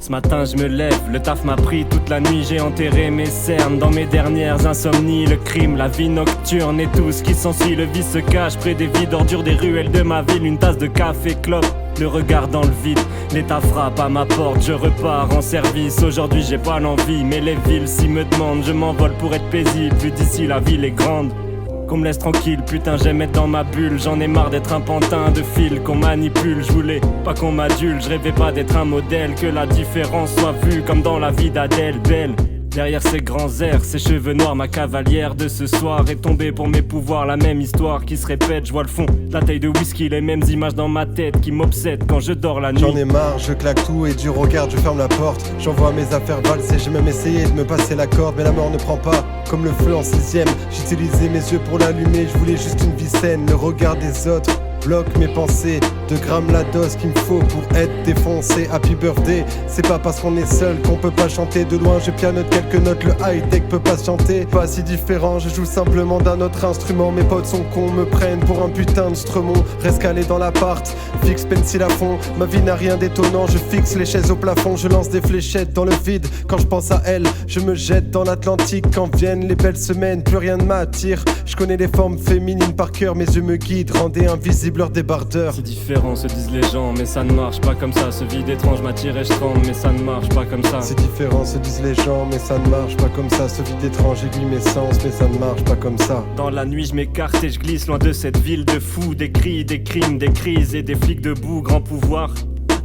Ce matin je me lève, le taf m'a pris toute la nuit. J'ai enterré mes cernes dans mes dernières insomnies. Le crime, la vie nocturne et tout ce qui s'ensuit. Le vice se cache près des vides ordures des ruelles de ma ville. Une tasse de café clope, le regard dans le vide. L'état frappe à ma porte, je repars en service. Aujourd'hui j'ai pas l'envie, mais les villes s'y me demandent. Je m'envole pour être paisible, vu d'ici la ville est grande. Qu'on me laisse tranquille, putain j'aime être dans ma bulle. J'en ai marre d'être un pantin de fil qu'on manipule. Je voulais pas qu'on m'adule, je rêvais pas d'être un modèle. Que la différence soit vue comme dans la vie d'Adèle. Belle, derrière ses grands airs, ses cheveux noirs. Ma cavalière de ce soir est tombée pour mes pouvoirs. La même histoire qui se répète, je vois le fond, la taille de whisky. Les mêmes images dans ma tête qui m'obsèdent quand je dors la nuit. J'en ai marre, je claque tout et du regard je ferme la porte. J'envoie mes affaires valser, j'ai même essayé de me passer la corde. Mais la mort ne prend pas, comme le feu en 6ème. J'utilisais mes yeux pour l'allumer, je voulais juste une vie saine. Le regard des autres bloque mes pensées. 2 grammes la dose qu'il me faut pour être défoncé. Happy birthday, c'est pas parce qu'on est seul qu'on peut pas chanter. De loin je pianote quelques notes, le high-tech peut pas se chanter. Pas si différent, je joue simplement d'un autre instrument. Mes potes sont cons, me prennent pour un putain de stremon. Reste calé dans l'appart, fixe pencil à fond. Ma vie n'a rien d'étonnant, je fixe les chaises au plafond. Je lance des fléchettes dans le vide, quand je pense à elle je me jette dans l'Atlantique. Quand viennent les belles semaines, plus rien ne m'attire. Je connais les formes féminines par cœur, mes yeux me guident. Rendez invisible leur débardeur. C'est différent, se disent les gens, mais ça ne marche pas comme ça. Ce vide étrange m'attire et je tremble, mais ça ne marche pas comme ça. C'est différent, se disent les gens, mais ça ne marche pas comme ça. Ce vide étrange aiguille mes sens, mais ça ne marche pas comme ça. Dans la nuit je m'écarte et je glisse loin de cette ville de fous. Des cris, des crimes, des crises et des flics debout. Grand pouvoir,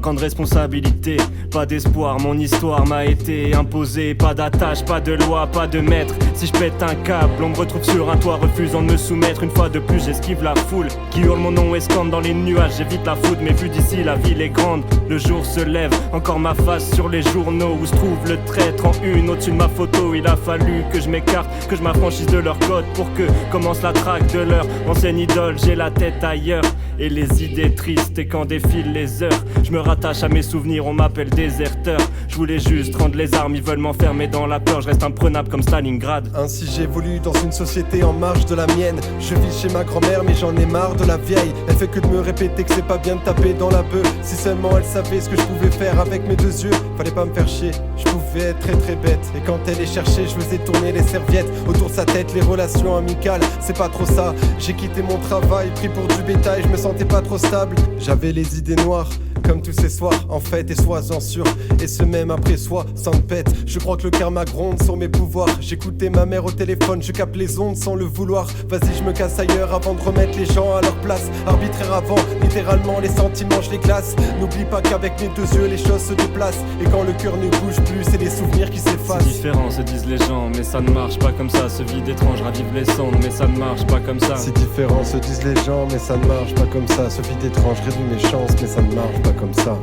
grande responsabilité, pas d'espoir, mon histoire m'a été imposée. Pas d'attache, pas de loi, pas de maître. Si je pète un câble, on me retrouve sur un toit refusant de me soumettre. Une fois de plus j'esquive la foule qui hurle mon nom et scande dans les nuages. J'évite la foudre mais vu d'ici la ville est grande. Le jour se lève, encore ma face sur les journaux où se trouve le traître en une au-dessus de ma photo. Il a fallu que je m'écarte, que je m'affranchisse de leur code pour que commence la traque de leur ancienne idole. J'ai la tête ailleurs et les idées tristes. Et quand défilent les heures, je me rattache à mes souvenirs, on m'appelle déserteur. Je voulais juste rendre les armes, ils veulent m'enfermer dans la peur. Je reste imprenable comme Stalingrad. Ainsi j'évolue dans une société en marge de la mienne. Je vis chez ma grand-mère mais j'en ai marre de la vieille. Elle fait que de me répéter que c'est pas bien de taper dans la bœuf. Si seulement elle savait ce que je pouvais faire avec mes 2 yeux. Fallait pas me faire chier, je pouvais être très très bête. Et quand elle est cherchée, je faisais tourner les serviettes autour de sa tête. Les relations amicales, c'est pas trop ça. J'ai quitté mon travail, pris pour du bétail. Je me sentais pas trop stable, j'avais les idées noires comme tous ces soirs, en fait, et sois-en sûr. Et ce même après soi, sans me pète. Je crois que le karma gronde sur mes pouvoirs. J'écoutais ma mère au téléphone, je capte les ondes sans le vouloir. Vas-y, je me casse ailleurs avant de remettre les gens à leur place. Arbitraire avant, littéralement, les sentiments, je les glace. N'oublie pas qu'avec mes 2 yeux, les choses se déplacent. Et quand le cœur ne bouge plus, c'est les souvenirs qui s'effacent. C'est différent, se disent les gens, mais ça ne marche pas comme ça. Ce vide étrange ravive les cendres, mais ça ne marche pas comme ça. C'est différent, se disent les gens, mais ça ne marche pas comme ça. Ce vide étrange réduit mes chances, mais ça ne marche pas comme ça.